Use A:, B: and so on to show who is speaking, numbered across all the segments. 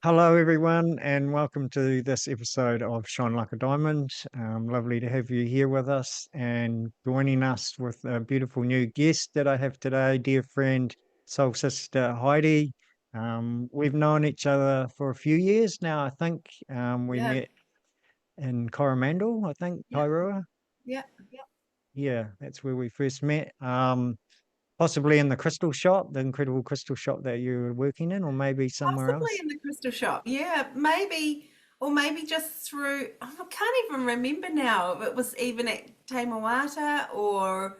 A: Hello, everyone, and welcome to this episode of Shine Like a Diamond. Lovely to have you here with us and joining us with a beautiful new guest that I have today, dear friend, soul sister Heidi. We've known each other for a few years now, I think. We
B: Yeah,
A: met in Coromandel, I think,
B: yeah,
A: Tairua.
B: yeah.
A: Yeah, that's where we first met. Possibly in the crystal shop, the incredible crystal shop that you were working in, or maybe somewhere
B: Possibly
A: else.
B: in the crystal shop. Yeah, maybe, or maybe just through. I can't even remember now if it was even at Te Moata or,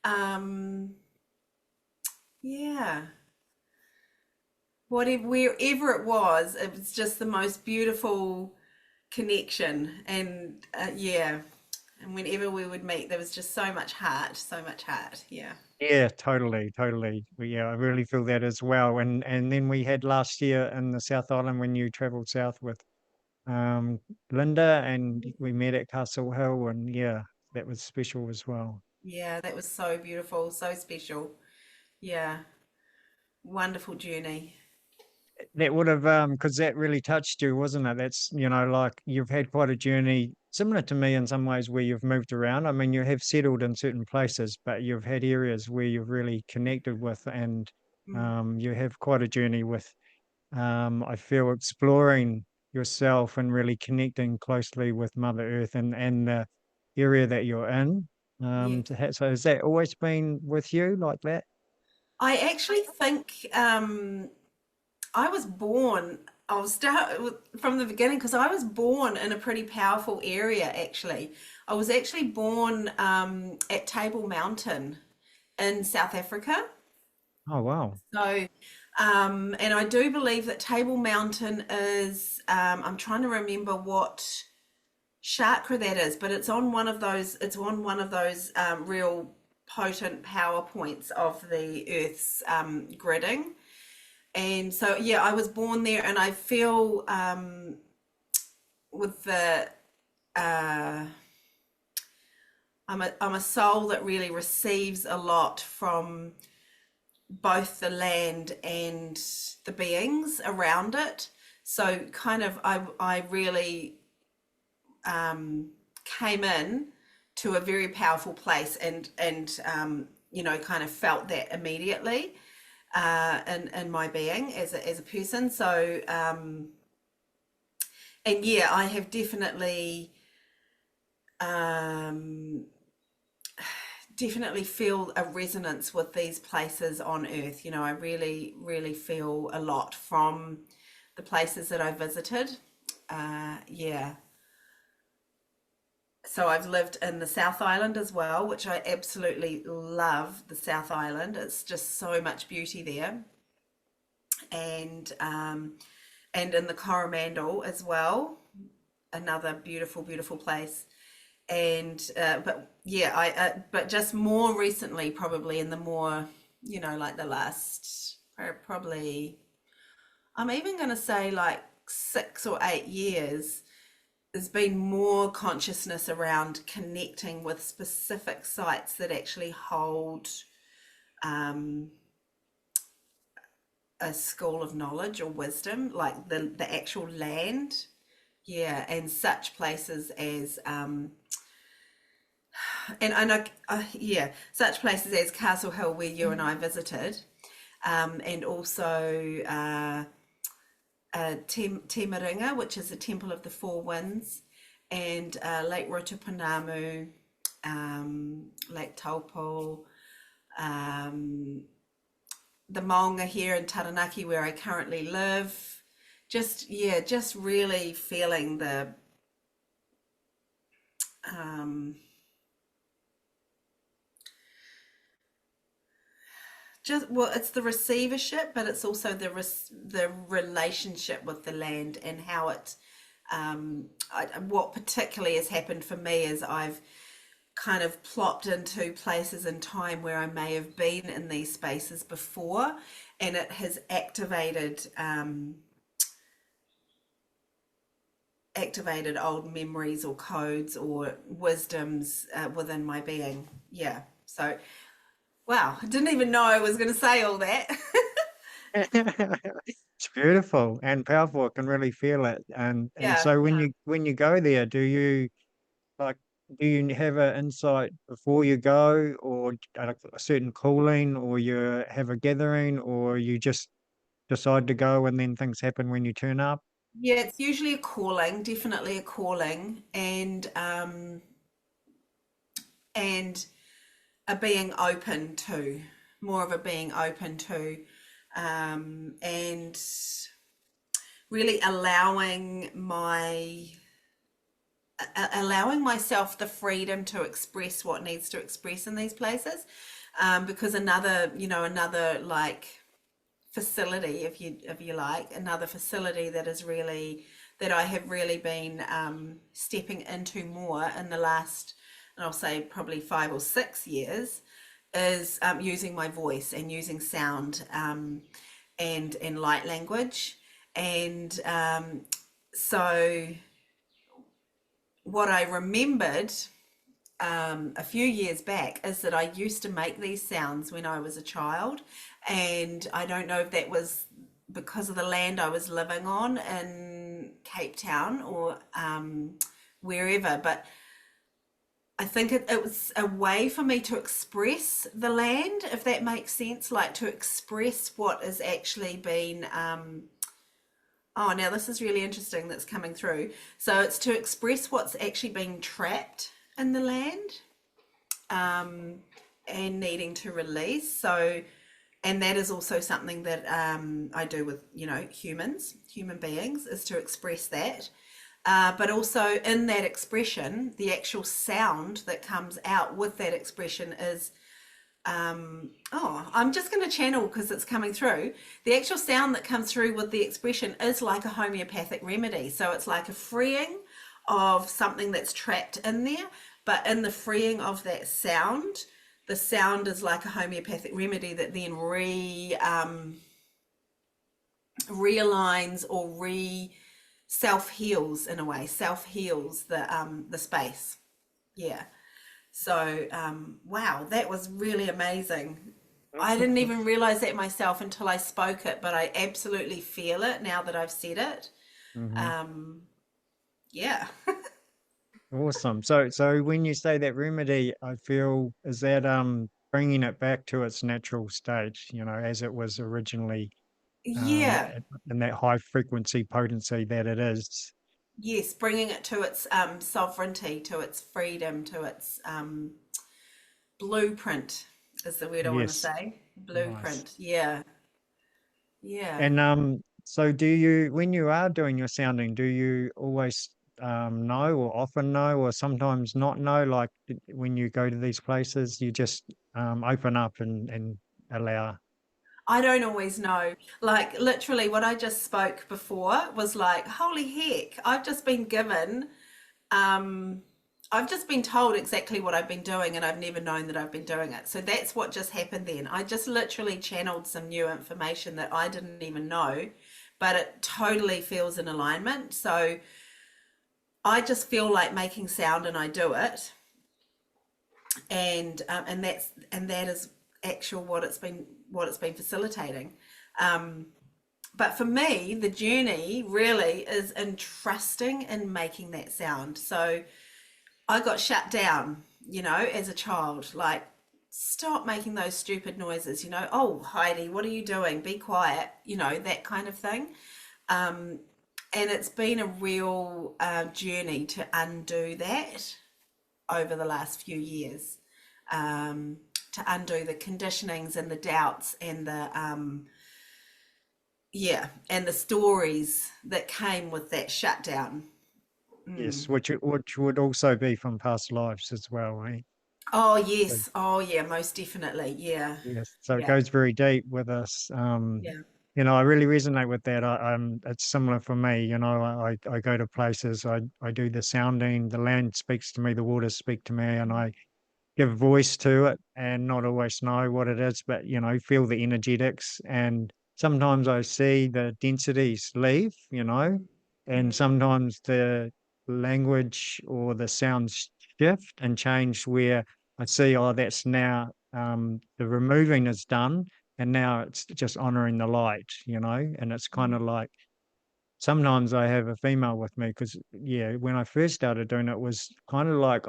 B: um, yeah, whatever, wherever it was just the most beautiful connection. And yeah, and whenever we would meet, there was just so much heart, so much heart. Yeah.
A: Yeah, totally, totally. Yeah, I really feel that as well. And then we had last year in the South Island when you travelled south with um Linda and we met at Castle Hill and yeah, that was special as well.
B: Yeah, that was so beautiful, so special. Yeah, wonderful journey.
A: That would have because that really touched you, wasn't it? That's like you've had quite a journey similar to me in some ways where you've moved around. I mean, you have settled in certain places, but you've had areas where you've really connected with and
B: Mm.
A: you have quite a journey with I feel exploring yourself and really connecting closely with Mother Earth and the area that you're in.
B: Yeah.
A: So has that always been with you like that?
B: I actually think I was born, I'll start from the beginning because I was born in a pretty powerful area actually. I was actually born at Table Mountain in South Africa.
A: Oh wow.
B: So, and I do believe that Table Mountain is, I'm trying to remember what chakra that is, but it's on one of those real potent power points of the Earth's gridding. And so, yeah, I was born there, and I feel with the uh, I'm a soul that really receives a lot from both the land and the beings around it. So, kind of, I really came in to a very powerful place and kind of felt that immediately in my being as a person. So and yeah, I have um, definitely feel a resonance with these places on earth. I really feel a lot from the places that I visited. Yeah. So I've lived in the South Island as well, which I absolutely love the South Island. It's just so much beauty there. And in the Coromandel as well, another beautiful place. And but yeah, I but just more recently, probably in the more like the last probably I'm even going to say like 6 or 8 years, there's been more consciousness around connecting with specific sites that actually hold um, a school of knowledge or wisdom, like the actual land. Yeah, and such places as and yeah, such places as Castle Hill where you and I visited, and also Te Maringa, which is the Temple of the Four Winds, and Lake Rutupunamu, Lake Taupo, um, the Maunga here in Taranaki where I currently live. Just yeah, just really feeling the um, just well, it's the receivership, but it's also the relationship with the land and how it. What particularly has happened for me is I've kind of plopped into places in time where I may have been in these spaces before, and it has activated old memories or codes or wisdoms within my being. Yeah. So, wow, I didn't even know I was going to say all that.
A: It's beautiful and powerful. I can really feel it. And
B: Yeah.
A: so when you go there, do you like do you have an insight before you go, or a certain calling, or you have a gathering, or you just decide to go and then things happen when you turn up?
B: Yeah, it's usually a calling, definitely a calling, and a being open to, more of a being open to, and really allowing myself the freedom to express what needs to express in these places. Because another like facility, if you like, another facility that I have really been stepping into more in the last, and I'll say probably 5 or 6 years, is using my voice and using sound, and light language. And so what I remembered a few years back is that I used to make these sounds when I was a child. And I don't know if that was because of the land I was living on in Cape Town or wherever, but I think it was a way for me to express the land, if that makes sense, like to express what has actually been. Oh, now this is really interesting that's coming through. So it's to express what's actually been trapped in the land, um, and needing to release. So, and that is also something that I do with, human beings, is to express that. But also in that expression, the actual sound that comes out with that expression is, I'm just going to channel because it's coming through. The actual sound that comes through with the expression is like a homeopathic remedy. So it's like a freeing of something that's trapped in there. But in the freeing of that sound, the sound is like a homeopathic remedy that then realigns or self heals, in a way, self heals the space. Yeah. So, wow, that was really amazing. I didn't even realize that myself until I spoke it, but I absolutely feel it now that I've said it.
A: Hmm.
B: Um, yeah.
A: Awesome. So when you say that remedy, I feel is that bringing it back to its natural state, as it was originally,
B: Yeah.
A: in that high frequency potency that it is.
B: Yes. Bringing it to its sovereignty, to its freedom, to its blueprint is the word I want to
A: Yes.
B: say.
A: Nice.
B: Blueprint. Yeah. Yeah.
A: And so do you, when you are doing your sounding, do you always know, or often know, or sometimes not know? Like when you go to these places, you just open up and allow.
B: I don't always know. Like, literally, what I just spoke before was like, holy heck, um, I've just been told exactly what I've been doing, and I've never known that I've been doing it. So that's what just happened then. I just literally channeled some new information that I didn't even know, but it totally feels in alignment. So I just feel like making sound, and I do it, and that is actual what it's been facilitating. But for me, the journey really is in trusting in making that sound. So I got shut down, as a child, like, stop making those stupid noises, oh, Heidi, what are you doing? Be quiet, that kind of thing. And it's been a real journey to undo that over the last few years, to undo the conditionings and the doubts and the stories that came with that shutdown.
A: Yes, which would also be from past lives as well, eh?
B: Oh
A: So,
B: yes, oh yeah, most definitely, yeah,
A: yes, so it
B: yeah,
A: goes very deep with us.
B: yeah.
A: I really resonate with that. It's similar for me. I go to places, I do the sounding, the land speaks to me, the waters speak to me, and I give voice to it and not always know what it is, but feel the energetics. And sometimes I see the densities leave, and sometimes the language or the sounds shift and change where I see, oh, that's now the removing is done. and now it's just honoring the light, and it's kind of like sometimes I have a female with me because, yeah, when I first started doing it, it was kind of like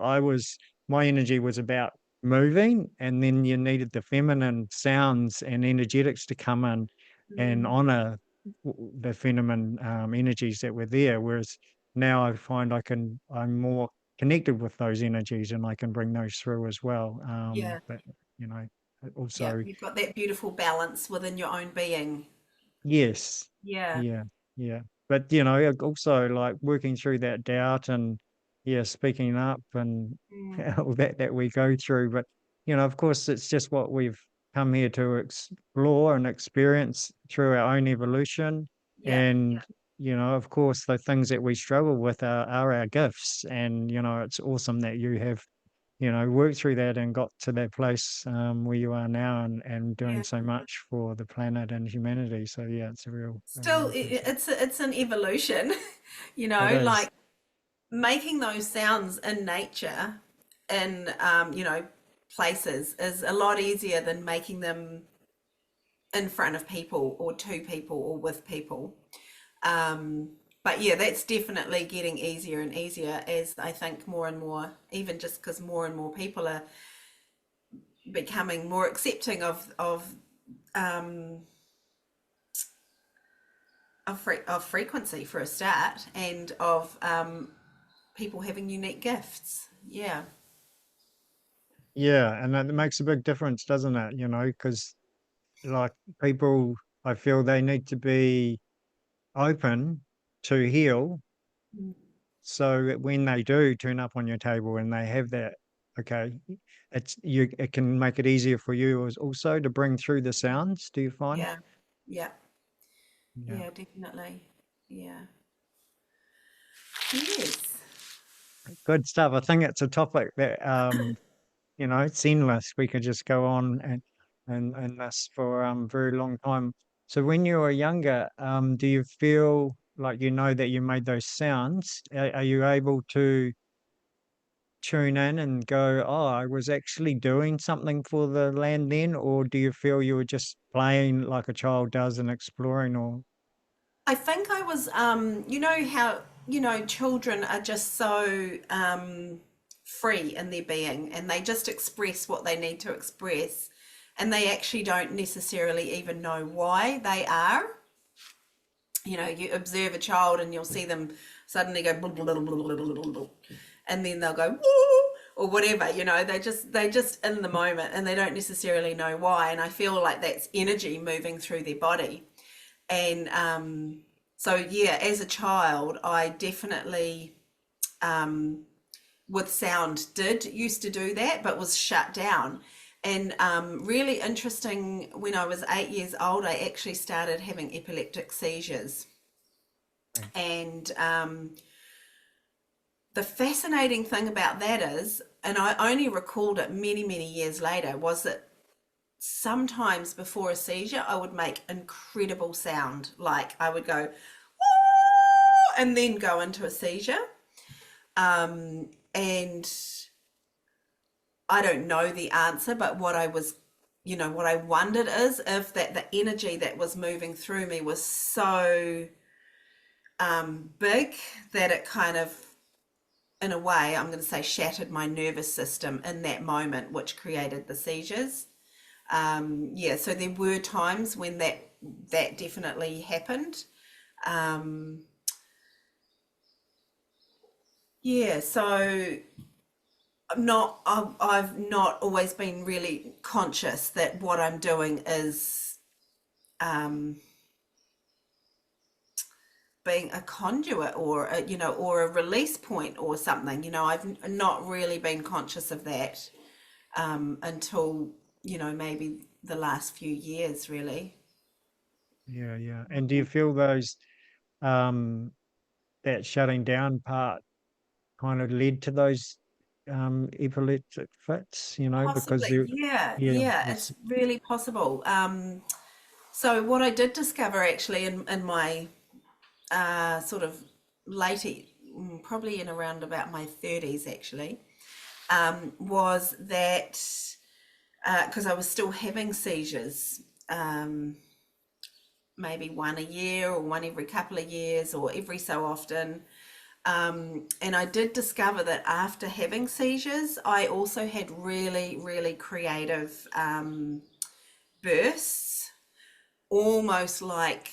A: my energy was about moving, and then you needed the feminine sounds and energetics to come in and
B: Mm.
A: honor the feminine energies that were there. Whereas now I find I'm more connected with those energies and I can bring those through as well.
B: Yeah,
A: But, you know,
B: yeah,
A: also,
B: you've got that beautiful balance within your own being.
A: yes.
B: Yeah.
A: Yeah, yeah. But, also like working through that doubt and yeah, speaking up and
B: Mm.
A: all that we go through. But, of course, it's just what we've come here to explore and experience through our own evolution.
B: Yeah.
A: And, of course, the things that we struggle with are our gifts. And, it's awesome that you have worked through that and got to that place where you are now and doing
B: Yeah.
A: so much for the planet and humanity. So yeah, it's a
B: Still,
A: real good thing.
B: it's an evolution,
A: It is.
B: like making those sounds in nature in places is a lot easier than making them in front of people or to people or with people. Um, but yeah, that's definitely getting easier and easier as I think more and more, even just because more and more people are becoming more accepting um, of frequency for a start, and of people having unique gifts. Yeah.
A: Yeah, and that makes a big difference, doesn't it? Because like people, I feel they need to be open to heal, so that when they do turn up on your table and they have that, okay, it can make it easier for you as also to bring through the sounds. Do you find?
B: Yeah. Yeah.
A: Yeah.
B: Yeah, definitely. Yeah. Yes.
A: Good stuff. I think it's a topic that it's endless. We could just go on and this for very long time. So when you were younger, do you feel like that you made those sounds? Are you able to tune in and go, "Oh, I was actually doing something for the land then," or do you feel you were just playing like a child does and exploring? Or
B: I think I was, you know how, children are just so free in their being, and they just express what they need to express, and they actually don't necessarily even know why they are. You observe a child and you'll see them suddenly go blah, blah, blah, blah, blah, blah, blah, blah, and then they'll go woo, or whatever. They just in the moment, and they don't necessarily know why. And I feel like that's energy moving through their body. And so yeah, as a child, I definitely with sound did used to do that, but was shut down. And really interesting, when I was 8 years old, I actually started having epileptic seizures.
A: right.
B: And the fascinating thing about that is, and I only recalled it many, many years later, was that sometimes before a seizure, I would make incredible sound. Like I would go, and then go into a seizure. And I don't know the answer, but what I wondered is if that the energy that was moving through me was so big that it kind of, in a way, I'm going to say, shattered my nervous system in that moment, which created the seizures. Yeah, so there were times when that definitely happened. Um, yeah, so I've not always been really conscious that what I'm doing is um, being a conduit, or or a release point or something. I've not really been conscious of that until maybe the last few years, really.
A: Yeah, yeah. And do you feel those um that shutting down part kind of led to those epileptic fits, because
B: Possibly,
A: you
B: yeah,
A: yeah,
B: yeah,
A: this
B: it's really possible. So what I did discover actually in my sort of late, probably in around about my 30s actually, was that because I was still having seizures, um, maybe one a year or one every couple of years or every so often. And I did discover that after having seizures, I also had really, really creative bursts, almost like,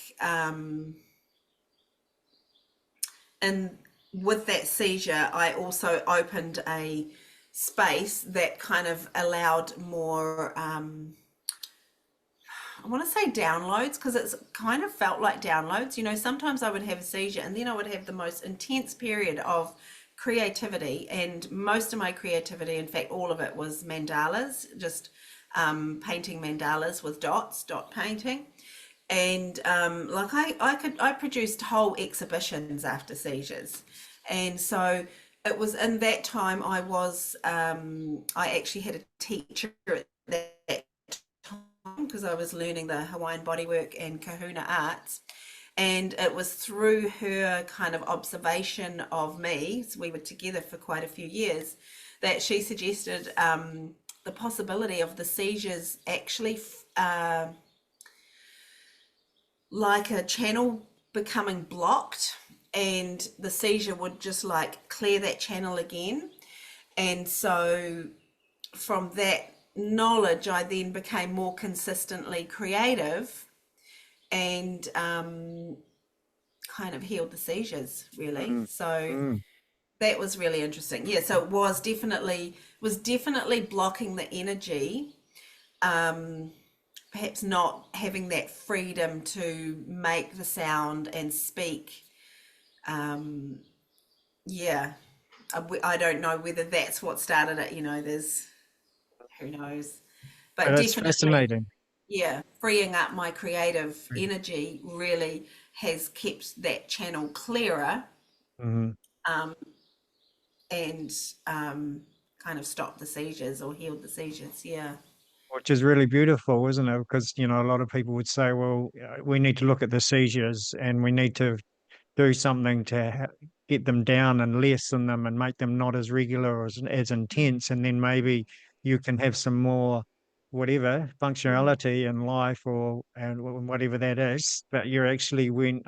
B: and with that seizure, I also opened a space that kind of allowed more, I want to say downloads, because it's kind of felt like downloads. You know, sometimes I would have a seizure and then I would have the most intense period of creativity. And most of my creativity, in fact, all of it was mandalas, just painting mandalas with dots, dot painting. And like I produced whole exhibitions after seizures. And so it was in that time I actually had a teacher at that because I was learning the Hawaiian Bodywork and Kahuna Arts. And it was through her kind of observation of me, so we were together for quite a few years, that she suggested the possibility of the seizures actually like a channel becoming blocked, and the seizure would just like clear that channel again. And so from that knowledge, I then became more consistently creative and kind of healed the seizures really.
A: Mm,
B: So
A: mm.
B: that was really interesting. Yeah, so it was definitely blocking the energy, perhaps not having that freedom to make the sound and speak. Yeah, I don't know whether that's what started it. You know, there's who knows,
A: But
B: but
A: it's
B: definitely,
A: fascinating.
B: yeah, freeing up my creative energy really has kept that channel clearer,
A: Mm-hmm.
B: um, and kind of stopped the seizures or healed the seizures. Yeah.
A: Which is really beautiful, isn't it? Because, a lot of people would say, well, we need to look at the seizures and we need to do something to get them down and lessen them and make them not as regular or as intense, and then maybe you can have some more whatever
B: Mhm.
A: functionality in life or and whatever that is. But you're actually when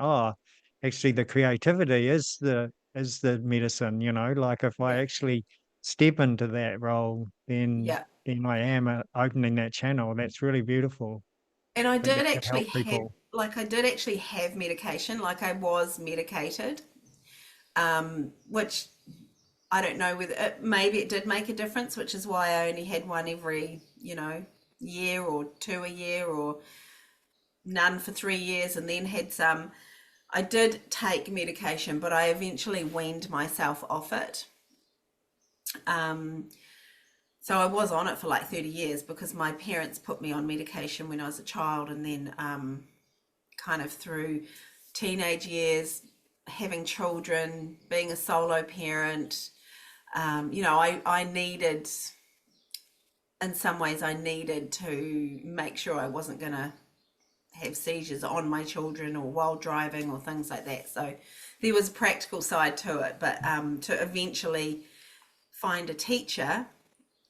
A: actually the creativity is the medicine. Like if I
B: Yeah.
A: actually step into that role, then
B: Yeah.
A: I am opening that channel. That's really beautiful
B: And I
A: that
B: did
A: that could
B: actually
A: help
B: have,
A: people.
B: like, I did actually have medication, like, I was medicated, which I don't know whether maybe it did make a difference, which is why I only had one every, year or two a year or none for 3 years and then had some. I did take medication, but I eventually weaned myself off it. Um, so I was on it for like 30 years because my parents put me on medication when I was a child, and then kind of through teenage years, having children, being a solo parent, I needed, in some ways, I needed to make sure I wasn't going to have seizures on my children or while driving or things like that. So there was a practical side to it, but to eventually find a teacher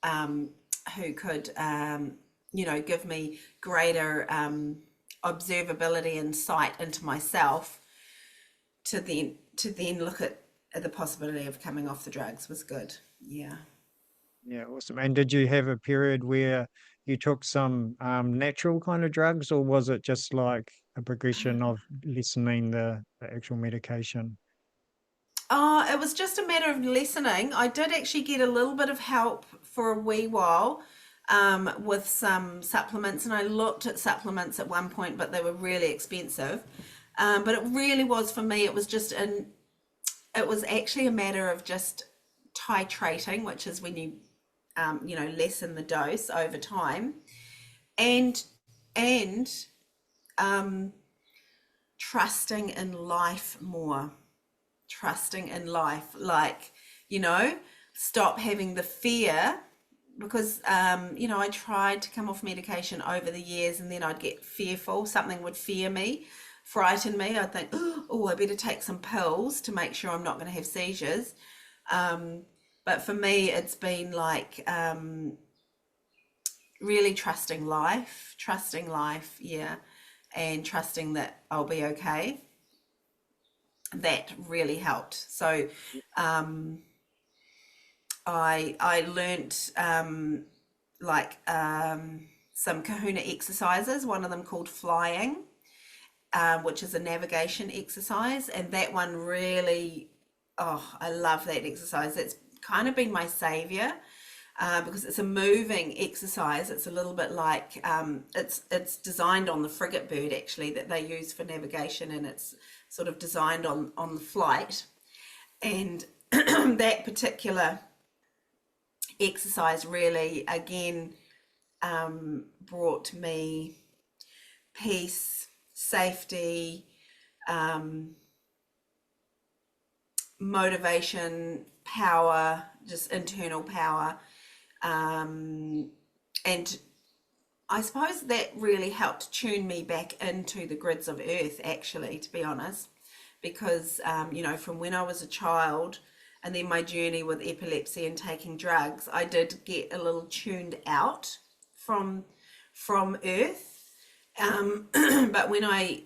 B: um, who could, give me greater observability and sight into myself to then look at the possibility of coming off the drugs was good. Yeah.
A: Yeah, awesome. And did you have a period where you took some natural kind of drugs, or was it just like a progression of lessening the actual medication?
B: It was just a matter of listening. I did actually get a little bit of help for a wee while with some supplements, and I looked at supplements at one point, but they were really expensive. But it really was for me. It was actually a matter of just titrating, which is when you lessen the dose over time, and and um, trusting in life more, trusting in life, like, you know, stop having the fear, because I tried to come off medication over the years and then I'd get fearful, something would frighten me. I'd think, oh, I better take some pills to make sure I'm not going to have seizures. um, but for me it's been like really trusting life, yeah, and trusting that I'll be okay. That really helped. So um, I learnt like some Kahuna exercises. One of them called flying, which is a navigation exercise, and that one really, oh, I love that exercise. It's kind of been my savior. Because it's a moving exercise. It's a little bit like it's designed on the frigate bird actually that they use for navigation, and it's sort of designed on the flight. And that particular exercise really again brought me peace, safety, um, motivation, power, just internal power. And I suppose that really helped tune me back into the grids of earth, actually, to be honest, because, from when I was a child and then my journey with epilepsy and taking drugs, I did get a little tuned out from from earth. But when I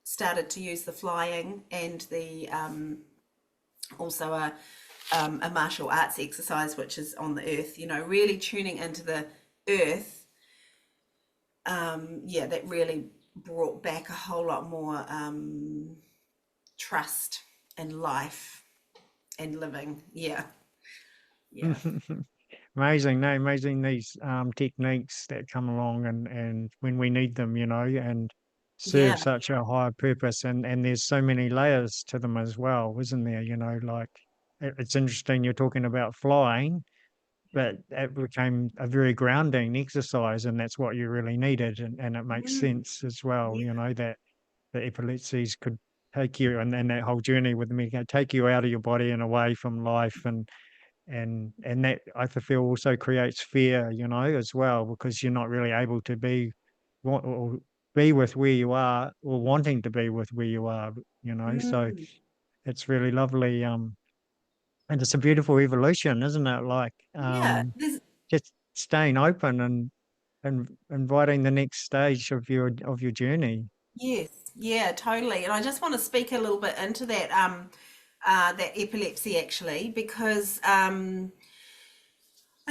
B: started to use the flying and the also a martial arts exercise, which is on the earth, really tuning into the earth, yeah, that really brought back a whole lot more trust in life and living. Yeah, yeah,
A: Amazing, no, amazing these techniques that come along and when we need them, and serve
B: yeah.
A: such a higher purpose and there's so many layers to them as well, isn't there? Like it's interesting you're talking about flying, but it became a very grounding exercise and that's what you really needed and it makes
B: Mm,
A: sense as well,
B: yeah.
A: that the epilepsies could take you and that whole journey with me take you out of your body and away from life and that I feel also creates fear, as well, because you're not really able to or be with where you are or wanting to be with where you are, so
B: Mm,
A: it's really lovely. And it's a beautiful evolution, isn't it? Like,
B: yeah,
A: just staying open and inviting the next stage of your journey.
B: yes, yeah, totally. And I just want to speak a little bit into that epilepsy actually, because I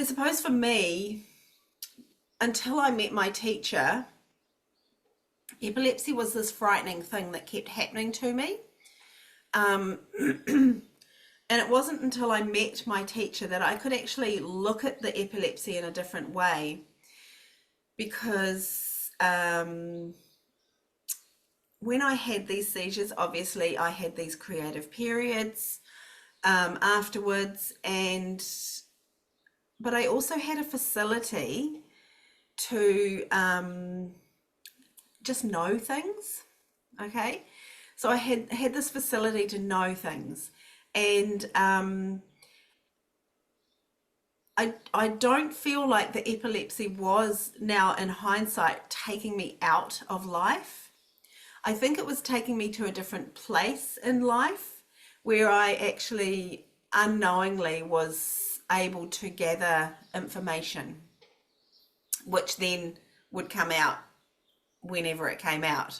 B: suppose for me, until I met my teacher, epilepsy was this frightening thing that kept happening to me. Um, and it wasn't until I met my teacher that I could actually look at the epilepsy in a different way, because when I had these seizures, obviously I had these creative periods afterwards, and but I also had a facility to just know things. Okay, so I had this facility to know things, and I don't feel like the epilepsy was, now in hindsight, taking me out of life. I think it was taking me to a different place in life where I actually unknowingly was able to gather information, which then would come out whenever it came out,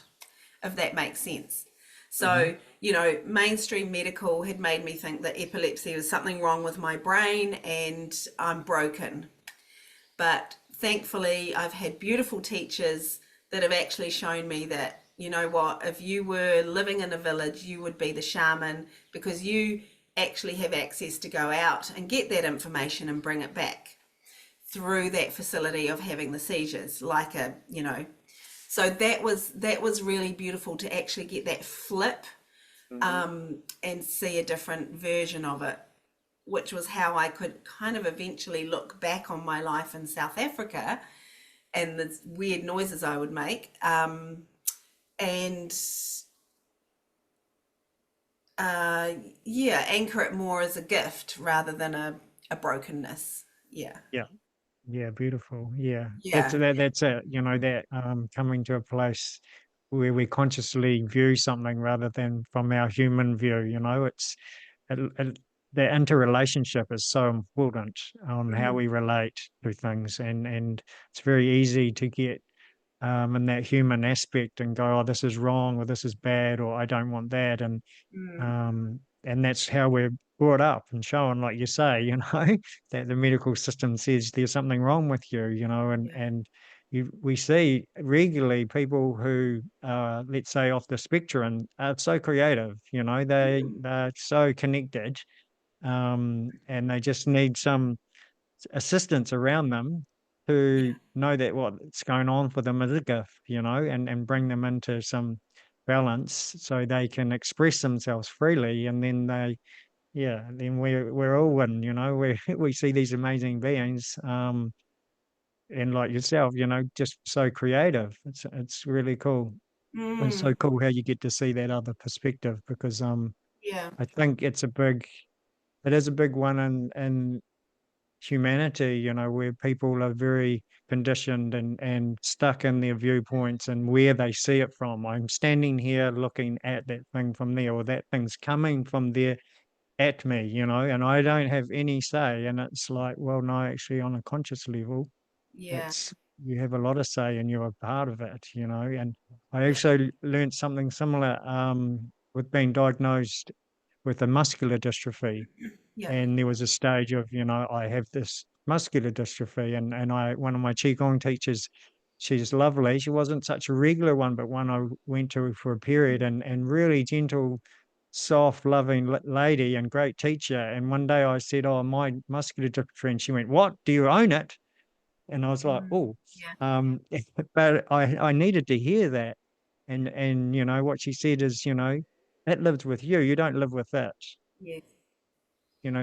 B: if that makes sense.
A: Hmm.
B: So, mainstream medical had made me think that epilepsy was something wrong with my brain and I'm broken. But thankfully, I've had beautiful teachers that have actually shown me that, you know what, if you were living in a village, you would be the shaman, because you actually have access to go out and get that information and bring it back through that facility of having the seizures, like so that was really beautiful to actually get that flip, and see a different version of it, which was how I could kind of eventually look back on my life in South Africa and the weird noises I would make, and uh, yeah, anchor it more as a gift rather than a brokenness. Yeah,
A: Yeah. Yeah, beautiful. Yeah.
B: yeah,
A: That's it, that coming to a place where we consciously view something rather than from our human view, it's it, it, the interrelationship is so important on how
B: Mm,
A: we relate to things, and it's very easy to get in that human aspect and go, oh, this is wrong, or this is bad, or I don't want that,
B: mm,
A: and that's how we're brought up and shown, like you say, that the medical system says there's something wrong with you,
B: yeah.
A: we see regularly people who, let's say, off the spectrum are so creative,
B: Mm,
A: they're so connected, and they just need some assistance around them
B: yeah.
A: to know that what's going on for them is a gift, and bring them into some balance so they can express themselves freely, and then then we're all one, we we see these amazing beings, and like yourself, just so creative. It's really cool. It's so
B: Mm,
A: cool how you get to see that other perspective, because
B: yeah.
A: I think it is a big one in humanity, where people are very conditioned and stuck in their viewpoints and where they see it from. I'm standing here looking at that thing from there, or that thing's coming from there at me, and I don't have any say. And it's like, well, no, actually, on a conscious level,
B: Yeah.
A: it's you have a lot of say and you're a part of it, And I
B: Yeah.
A: also learned something similar with being diagnosed with a muscular dystrophy,
B: Yeah.
A: and there was a stage of, I have this muscular dystrophy, and one of my qigong teachers, she's lovely. She wasn't such a regular one, but one I went to for a period, and really gentle, soft, loving lady and great teacher. And one day I said, "Oh, my muscular dystrophy," and she went, "What? Do you own it?" And I was like,
B: Mm,
A: "Oh,"
B: yeah.
A: but I needed to hear that, and what she said is, it lives with you. You don't live with it.
B: Yes.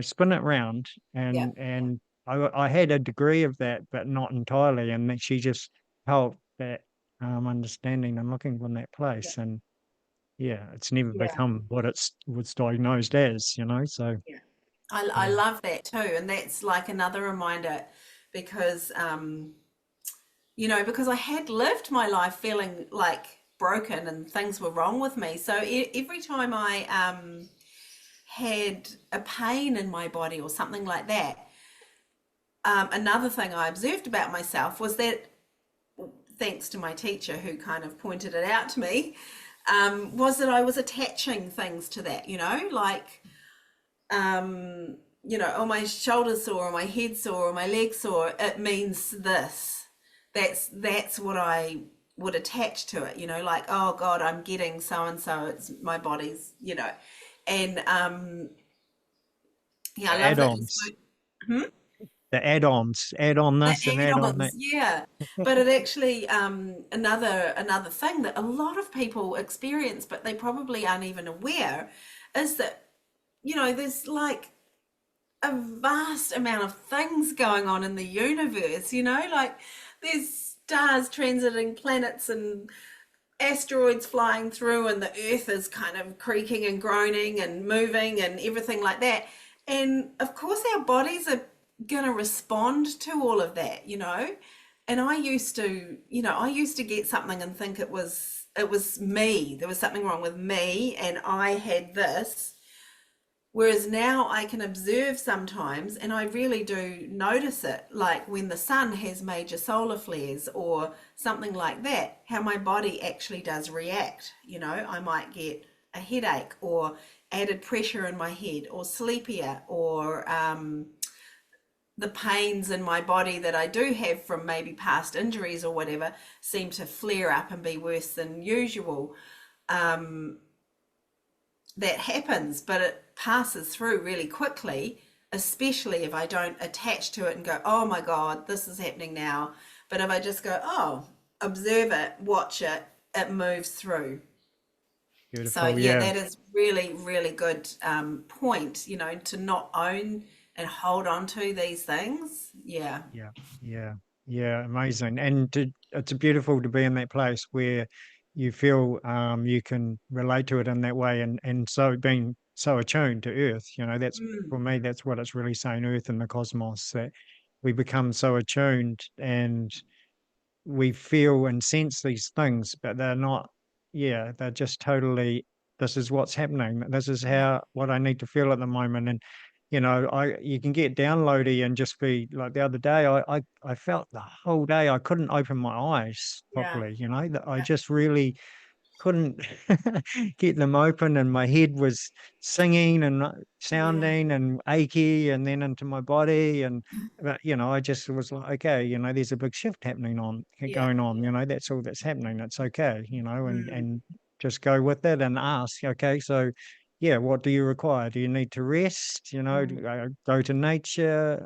A: Spin it round,
B: Yeah.
A: and I had a degree of that, but not entirely, and then she just helped that, understanding and looking from that
B: Yeah.
A: place, and yeah, it's never
B: Yeah.
A: become what it was diagnosed as, so
B: Yeah. I
A: yeah.
B: love that too. And that's like another reminder because, because I had lived my life feeling like broken and things were wrong with me. So every time I had a pain in my body or something like that, another thing I observed about myself was that, thanks to my teacher who kind of pointed it out to me, was that I was attaching things to that, like, oh, my shoulder's sore or my head sore or my leg sore, it means this. That's what I would attach to it, like, oh God, I'm getting so and so, it's my body's, and yeah, I
A: The
B: love that you
A: add-ons,
B: spoke. Hmm?
A: the add-ons, add on
B: The
A: this and add on that.
B: add-ons, yeah. But it actually, another thing that a lot of people experience, but they probably aren't even aware, is that, there's like a vast amount of things going on in the universe, like there's stars transiting planets and asteroids flying through, and the earth is kind of creaking and groaning and moving and everything like that. And of course our bodies are going to respond to all of that, and I used to get something and think it was me, there was something wrong with me and I had this. Whereas now I can observe sometimes, and I really do notice it, like when the sun has major solar flares or something like that, how my body actually does react. I might get a headache or added pressure in my head or sleepier, or the pains in my body that I do have from maybe past injuries or whatever seem to flare up and be worse than usual. That happens, but it passes through really quickly, especially if I don't attach to it and go, oh my God, this is happening now. But if I just go, oh, observe it, watch it, it moves through. So,
A: Beautiful,
B: yeah,
A: yeah.
B: that is really, really good point, to not own and hold on to these things. Yeah.
A: Yeah, yeah, yeah, amazing. And it's beautiful to be in that place where you feel you can relate to it in that way, and so being so attuned to Earth, that's
B: Mm,
A: for me, that's what it's really saying, Earth and the cosmos, that we become so attuned and we feel and sense these things, but they're not, yeah, they're just totally, this is what's happening. This is
B: yeah.
A: how what I need to feel at the moment. you can get downloady and just be like the other day. I felt the whole day I couldn't open my eyes
B: Yeah.
A: properly. That I
B: Yeah.
A: just really couldn't get them open, and my head was singing and
B: Yeah.
A: sounding and achy, and then into my body. And but I just was like, okay, there's a big shift happening on
B: Yeah.
A: going on. That's all that's happening. It's okay. And
B: Mm.
A: just go with it and ask, okay, so yeah, what do you require? Do you need to rest?
B: Mm.
A: Go to nature,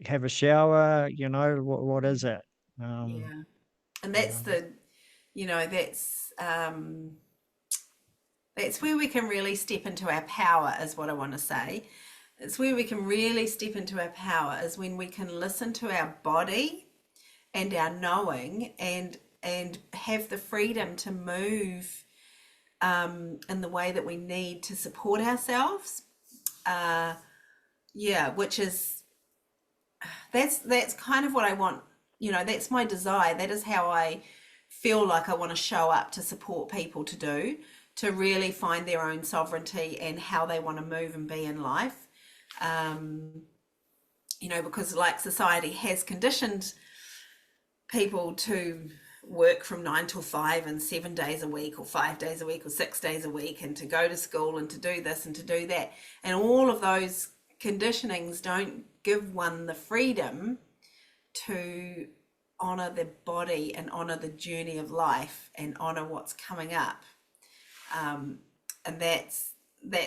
A: have a shower. What is it? um
B: Yeah. And that's
A: um
B: the, you know, that's where we can really step into our power, is what I want to say. It's where we can really step into our power is when we can listen to our body and our knowing, and have the freedom to move in the way that we need to support ourselves. Yeah, which is that's kind of what I want. That's my desire. That is how I feel like I want to show up to support people to do, to really find their own sovereignty and how they want to move and be in life. Um, because like society has conditioned people to work from 9 till 5 and 7 days a week, or 5 days a week, or 6 days a week, and to go to school and to do this and to do that. And all of those conditionings don't give one the freedom to honor their body and honor the journey of life and honor what's coming up. And that's the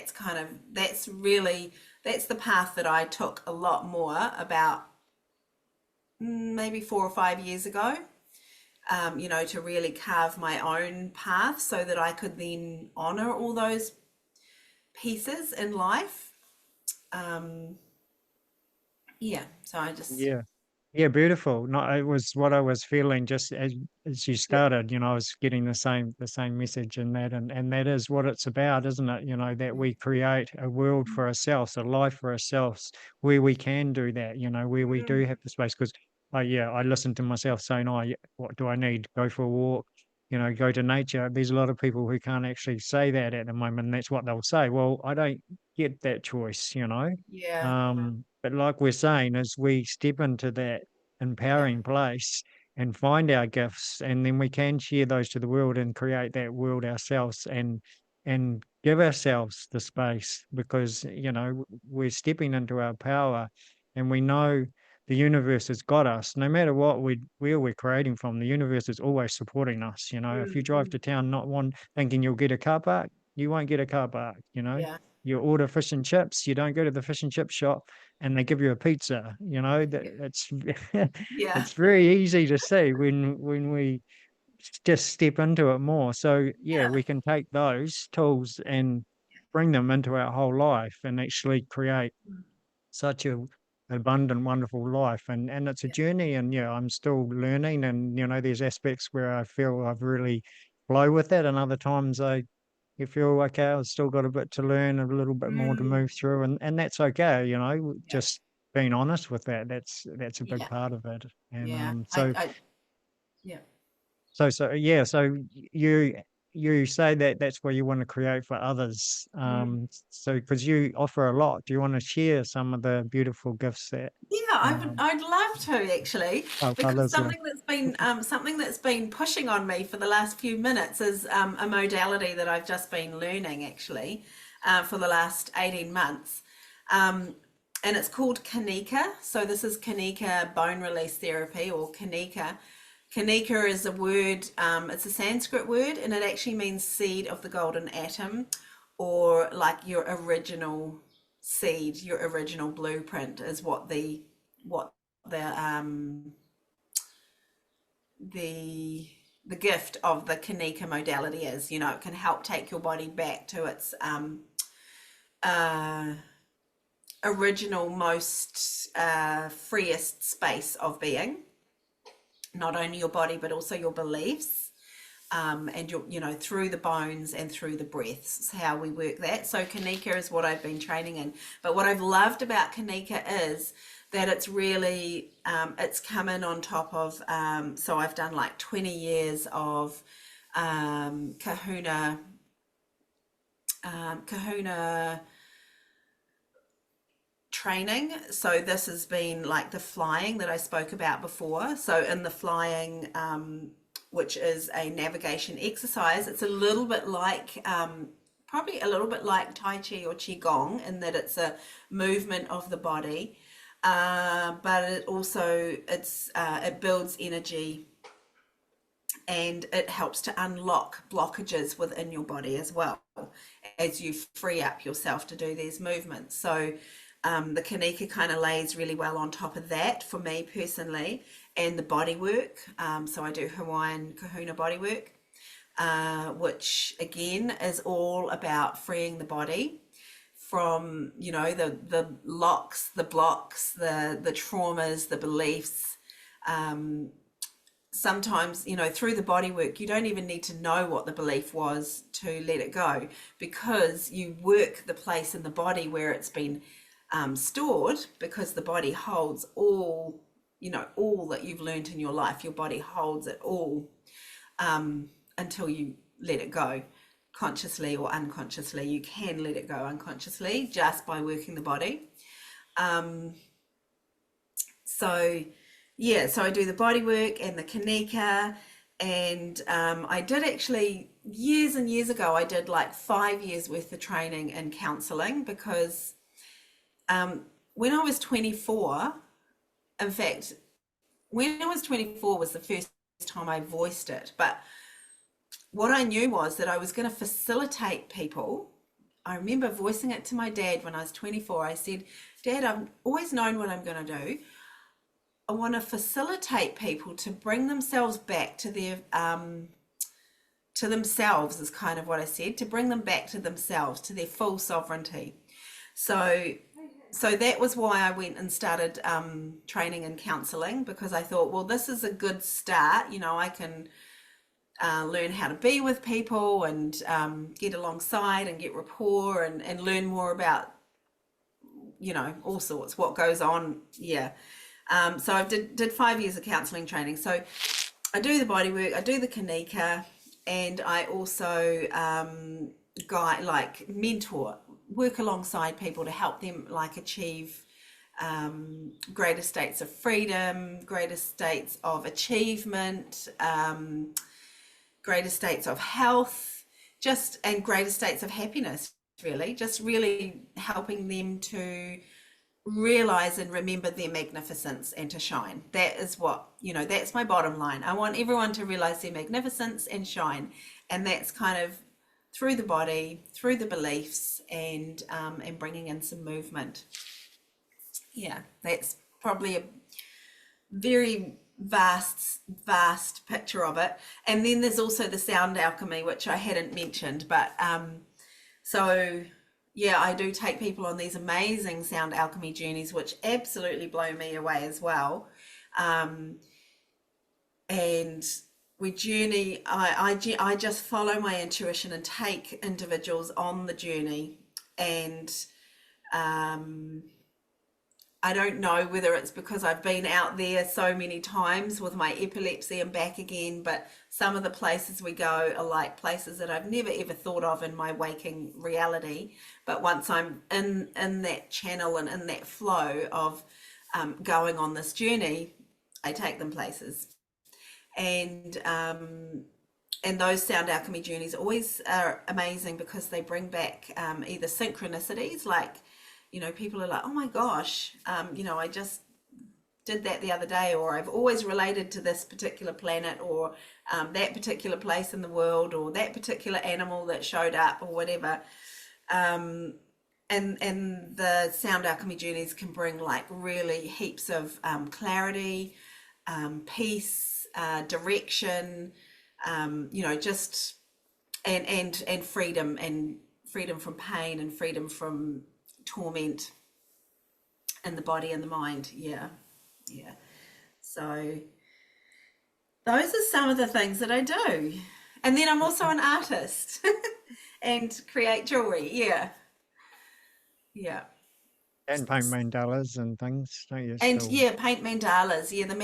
B: path that I took a lot more about maybe 4 or 5 years ago. To really carve my own path so that I could then honor all those pieces in life. Um, yeah, so I just,
A: yeah. Yeah, beautiful. No, it was what I was feeling just as you
B: yeah.
A: started. I was getting the same message in that, and that is what it's about, isn't it? That we create a world for ourselves, a life for ourselves, where we can do that. Where we do
B: Mm,
A: have the space. Because, I listen to myself saying, "Oh, yeah, what do I need? Go for a walk." Go to nature. There's a lot of people who can't actually say that at the moment. And that's what they'll say. Well, I don't get that choice.
B: yeah,
A: But like we're saying, as we step into that
B: yeah,
A: empowering place and find our gifts, and then we can share those to the world and create that world ourselves, and give ourselves the space, because we're stepping into our power, and we know the universe has got us. No matter where we're creating from, the universe is always supporting us. If you
B: mm,
A: drive
B: mm,
A: to town not one thinking you'll get a car park, you won't get a car park.
B: yeah,
A: You order fish and chips, you don't go to the fish and chip shop and they give you a pizza. That
B: yeah,
A: it's
B: yeah,
A: it's very easy to see when we just step into it more. So yeah,
B: yeah,
A: we can take those tools and bring them into our whole life and actually create
B: mm,
A: such a abundant, wonderful life. And it's a
B: yeah,
A: journey, and yeah, I'm still learning, and there's aspects where I feel I've really flow with it, and other times you feel okay, I've still got a bit to learn, a little bit more to
B: mm,
A: move through, and that's okay.
B: yeah,
A: Just being honest with that. That's a big
B: yeah,
A: part of it. And
B: yeah.
A: so
B: Yeah.
A: yeah, so you you say that that's what you want to create for others.
B: Mm.
A: So because you offer a lot, do you want to share some of the beautiful gifts that
B: Yeah, I would.
A: um
B: I'd love to actually,
A: oh,
B: because
A: lovely.
B: something that's been pushing on me for the last few minutes is a modality that I've just been learning actually for the last 18 months, um, and it's called Kanika. So this is Kanika bone release therapy, or Kanika. Kanika is a word. It's a Sanskrit word, and it actually means seed of the golden atom, or like your original seed, your original blueprint is what the the gift of the Kanika modality is. It can help take your body back to its uh, original, most freest space of being. Not only your body, but also your beliefs. And through the bones and through the breaths is how we work that. So Kanika is what I've been training in. But what I've loved about Kanika is that it's really it's come in on top of. So I've done like 20 years of Kahuna training. So this has been like the flying that I spoke about before. So in the flying, which is a navigation exercise, it's a little bit like probably a little bit like Tai Chi or Qigong in that it's a movement of the body, but it also it builds energy and it helps to unlock blockages within your body as well as you free up yourself to do these movements. So the Kanika kind of lays really well on top of that for me personally, and the body work. So I do Hawaiian Kahuna Bodywork, which again is all about freeing the body from, you know, the locks, the blocks, the traumas, the beliefs. Sometimes, you know, through the body work, you don't even need to know what the belief was to let it go, because you work the place in the body where it's been stored, because the body holds all, you know, all that you've learned in your life. Your body holds it all until you let it go, consciously or unconsciously. You can let it go unconsciously just by working the body. So yeah, so I do the body work and the Kanika, and I did actually years and years ago, I did like 5 years worth of training in counselling, because when I was 24, in fact, when I was 24 was the first time I voiced it, but what I knew was that I was going to facilitate people. I remember voicing it to my dad when I was 24. I said, Dad, I've always known what I'm going to do. I want to facilitate people to bring themselves back to their to themselves, is kind of what I said, to bring them back to themselves, to their full sovereignty. So that was why I went and started training in counselling, because I thought, well, this is a good start. You know, I can learn how to be with people and get alongside and get rapport and learn more about, you know, all sorts, what goes on. Yeah. So I did 5 years of counselling training. So I do the body work, I do the Kanika, and I also mentor, work alongside people to help them like achieve greater states of freedom, greater states of achievement, greater states of health, and greater states of happiness, really, just really helping them to realize and remember their magnificence and to shine. That is what, you know, that's my bottom line. I want everyone to realize their magnificence and shine, and that's kind of through the body, through the beliefs, and bringing in some movement. Yeah, that's probably a very vast picture of it. And then there's also the sound alchemy, which I hadn't mentioned, but so yeah, I do take people on these amazing sound alchemy journeys, which absolutely blow me away as well. And we journey, I just follow my intuition and take individuals on the journey. And I don't know whether it's because I've been out there so many times with my epilepsy and back again, but some of the places we go are like places that I've never ever thought of in my waking reality. But once I'm in that channel and in that flow of going on this journey, I take them places. And those sound alchemy journeys always are amazing, because they bring back either synchronicities, like, you know, people are like, oh my gosh, you know, I just did that the other day, or I've always related to this particular planet, or that particular place in the world, or that particular animal that showed up, or whatever. And the sound alchemy journeys can bring like really heaps of clarity, peace, direction, you know, just and freedom, and freedom from pain, and freedom from torment in the body and the mind. Yeah. So those are some of the things that I do. And then I'm also an artist and create jewelry. Yeah.
A: And paint mandalas and things, don't you?
B: And
A: Still.
B: yeah, paint mandalas. Yeah, the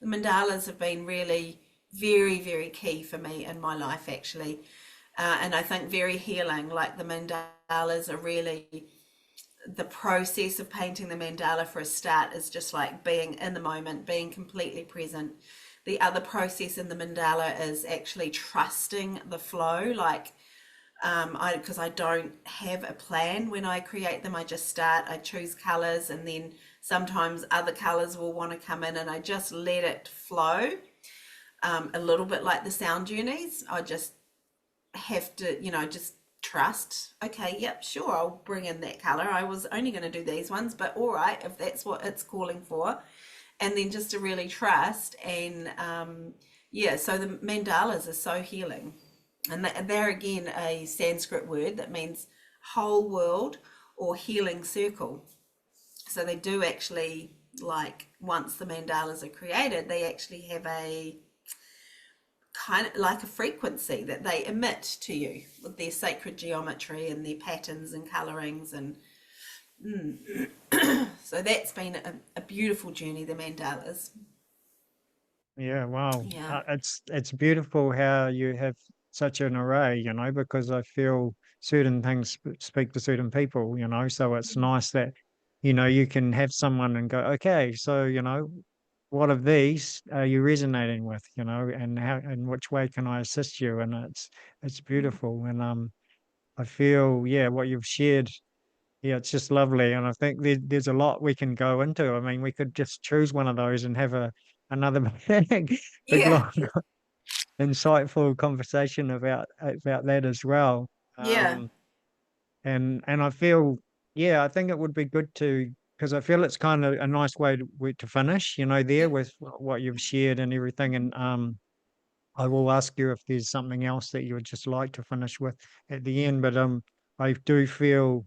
B: mandalas have been really very, very key for me in my life, actually. And I think very healing. Like, the mandalas are really the process of painting the mandala for a start is just like being in the moment, being completely present. The other process in the mandala is actually trusting the flow, like because I don't have a plan when I create them. I just start, I choose colors, and then sometimes other colors will want to come in, and I just let it flow. A little bit like the sound journeys. I just have to, just trust. Okay, yep, sure, I'll bring in that color. I was only going to do these ones, but all right, if that's what it's calling for. And then just to really trust. And yeah, so the mandalas are so healing. And they're again a Sanskrit word that means whole world or healing circle. So they do actually, like, once the mandalas are created, they actually have a kind of like a frequency that they emit to you with their sacred geometry and their patterns and colorings. And so that's been a beautiful journey, the mandalas.
A: Yeah, wow.
B: Yeah.
A: It's beautiful how you have such an array, because I feel certain things speak to certain people, so it's nice that, you can have someone and go, okay, so, what of these are you resonating with, and how, in which way can I assist you? And it's beautiful. And I feel, yeah, what you've shared, yeah, it's just lovely. And I think there's a lot we can go into. I mean, we could just choose one of those and have another big
B: Yeah.
A: long insightful conversation about that as well.
B: Yeah.
A: Um, and I feel, yeah, I think it would be good to, because I feel it's kind of a nice way to finish, there
B: Yep.
A: with what you've shared and everything. And I will ask you if there's something else that you would just like to finish with at the end. But I do feel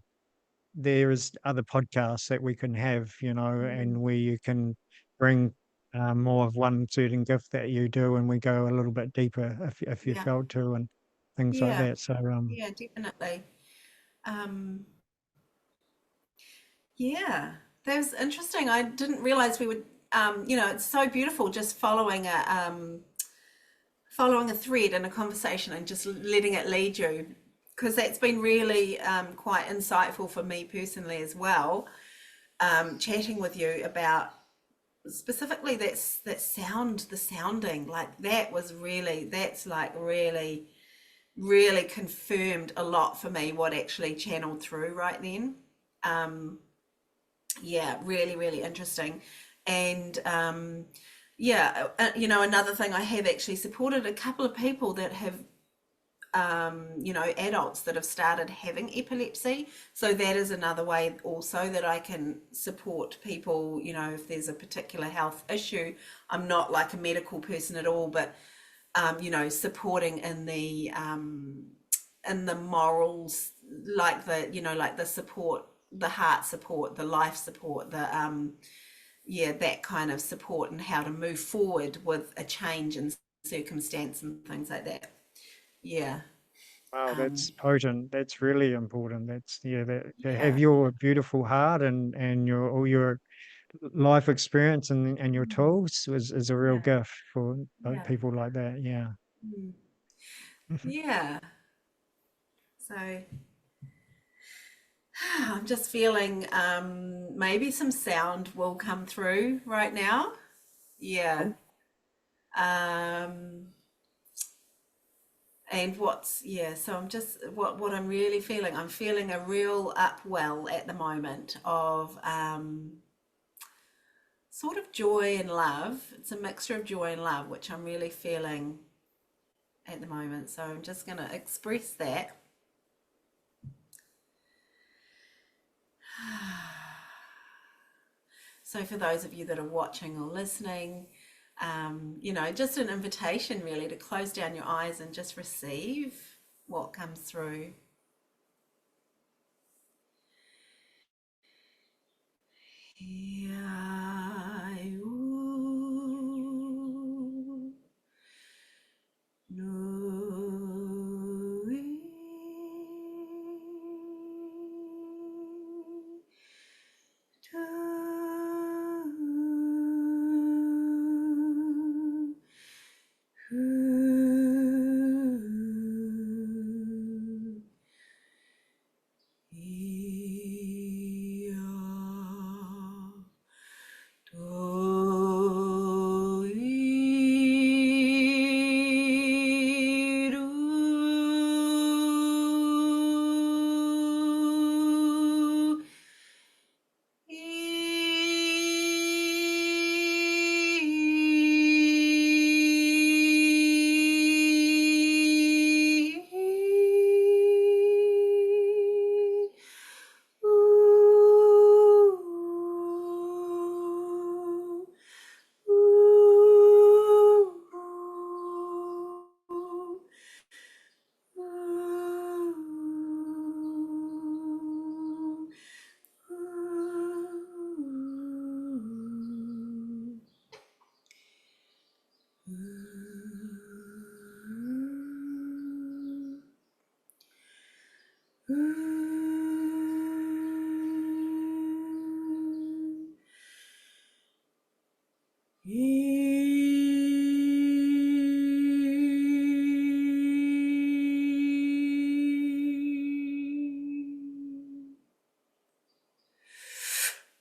A: there is other podcasts that we can have, and
B: Mm.
A: where you can bring more of one certain gift that you do, and we go a little bit deeper if you
B: Yeah.
A: felt to, and things like
B: Yeah.
A: that. So
B: Yeah, definitely. Um, yeah, that was interesting. I didn't realize we would, it's so beautiful just following a thread in a conversation and just letting it lead you, because that's been really quite insightful for me personally as well. Chatting with you about specifically that sound, the sounding, like that's like really confirmed a lot for me what actually channeled through right then. Um, yeah, really, really interesting. And yeah, another thing, I have actually supported a couple of people that have, adults that have started having epilepsy. So that is another way also that I can support people, if there's a particular health issue. I'm not like a medical person at all, but, supporting in the morals, like like the support, the heart support, the life support, the yeah, that kind of support, and how to move forward with a change in circumstance and things like that. Yeah.
A: wow,
B: um
A: that's potent. That's really important. That's, yeah, that to have
B: yeah.
A: your beautiful heart and your all your life experience and your tools is a real
B: Yeah.
A: gift for
B: Yeah.
A: people like that. Yeah.
B: Mm. Yeah. So I'm just feeling maybe some sound will come through right now. Yeah.
A: Oh,
B: um and what's yeah so I'm just what I'm really feeling, I'm feeling a real upwell at the moment of sort of joy and love. It's a mixture of joy and love, which I'm really feeling at the moment. So I'm just going to express that. So for those of you that are watching or listening, just an invitation really to close down your eyes and just receive what comes through.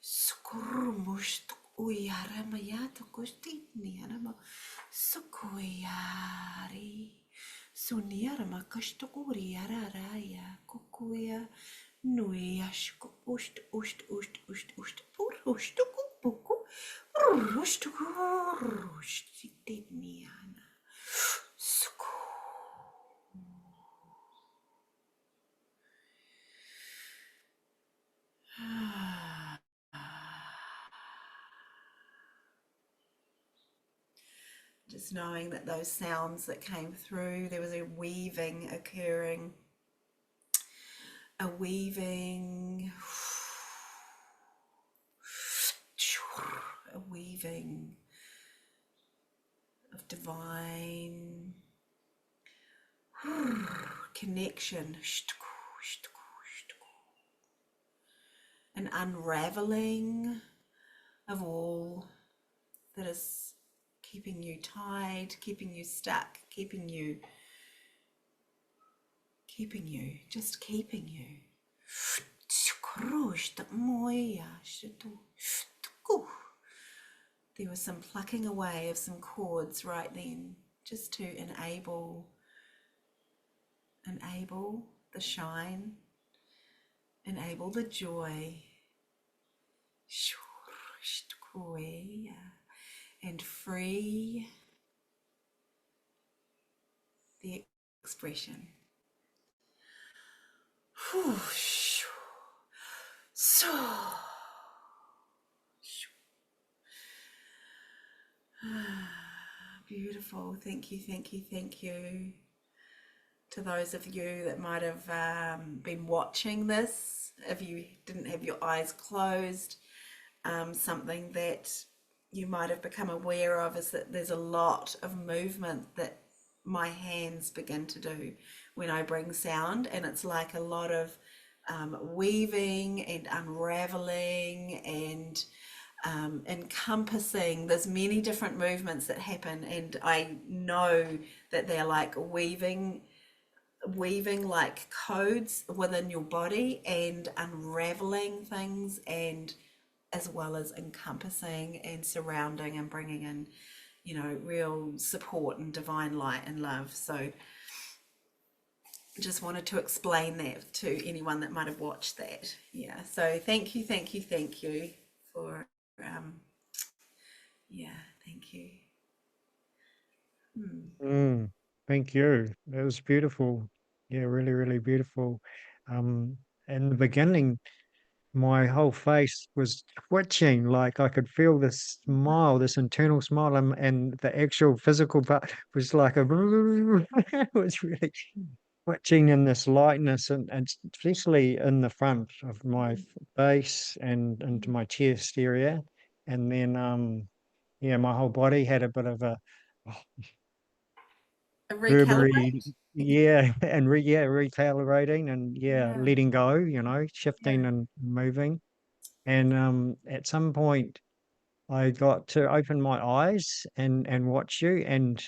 B: Skurmust uyara mayato kostitni anama sukuyari suniara makastukuri araraya kukuya nuyashku ust pur ustuku puku rustuku rustitni ana suku. Just knowing that those sounds that came through, there was a weaving occurring, a weaving, a weaving of divine connection, an unraveling of all that is keeping you tied, keeping you stuck, just keeping you. There was some plucking away of some cords right then, just to enable the shine, enable the joy, and free the expression. So beautiful. Thank you, thank you, thank you to those of you that might have been watching this. If you didn't have your eyes closed, something that you might have become aware of is that there's a lot of movement that my hands begin to do when I bring sound, and it's like a lot of weaving and unraveling and encompassing. There's many different movements that happen, and I know that they're like weaving like codes within your body and unraveling things, and as well as encompassing and surrounding and bringing in, real support and divine light and love. So just wanted to explain that to anyone that might have watched that. Yeah, so thank you, thank you, thank you for yeah, thank you.
A: Mm, thank you. That was beautiful. Yeah, really, really beautiful. Um, in the beginning, my whole face was twitching, like I could feel this smile, this internal smile, and the actual physical part was like a it was really twitching in this lightness, and especially in the front of my face and into my chest area. And then yeah, my whole body had a bit of a
B: A
A: Burberry,
B: recalibrate.
A: yeah, and yeah, recalibrating and yeah,
B: Yeah,
A: letting go,
B: yeah.
A: shifting and moving. And at some point, I got to open my eyes and watch you, and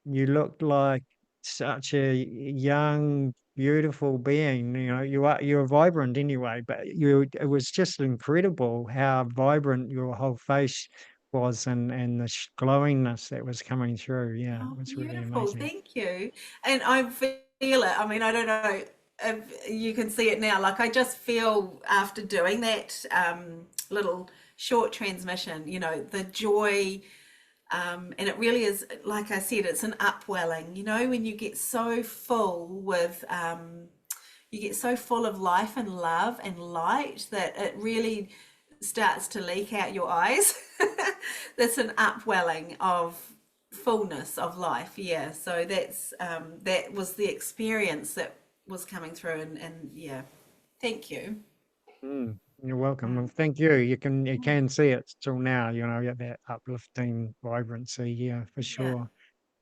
A: you looked like such a young, beautiful being. You're vibrant anyway, but it was just incredible how vibrant your whole face was, and the glowingness that was coming through. Yeah,
B: Oh,
A: it was really
B: beautiful.
A: amazing.
B: Thank you. And I feel it. I mean, I don't know if you can see it now. Like, I just feel after doing that little short transmission, the joy. And it really is, like I said, it's an upwelling, when you get so full you get so full of life and love and light that it really starts to leak out your eyes. That's an upwelling of fullness of life. Yeah. So that was the experience that was coming through, and yeah, thank you.
A: You're welcome. Well,
B: Mm.
A: thank you. You can see it still now, that uplifting vibrancy. Yeah, for
B: Yeah.
A: sure.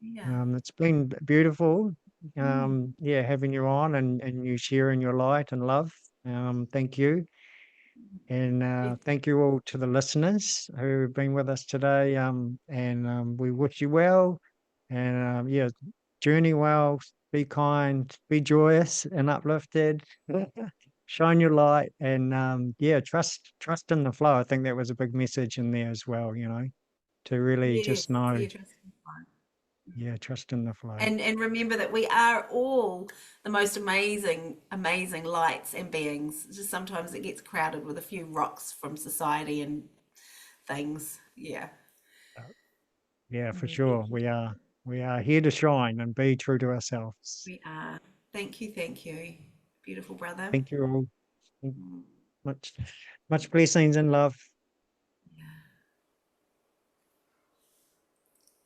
B: Yeah.
A: It's been beautiful.
B: Mm.
A: yeah, having you on and you sharing your light and love. Thank you. And thank you all to the listeners who have been with us today. And we wish you well. And yeah, journey well, be kind, be joyous and uplifted. Shine your light and yeah, trust in the flow. I think that was a big message in there as well, to really
B: Yes,
A: just know,
B: yeah, trust me.
A: yeah, trust in the flow.
B: And remember that we are all the most amazing, amazing lights and beings. Just sometimes it gets crowded with a few rocks from society and things. Yeah.
A: Yeah, for
B: Yeah,
A: sure.
B: thank you.
A: We are here to shine and be true to ourselves.
B: We are. Thank you, thank you. Beautiful brother.
A: Thank you all.
B: Mm.
A: Much, much blessings and love.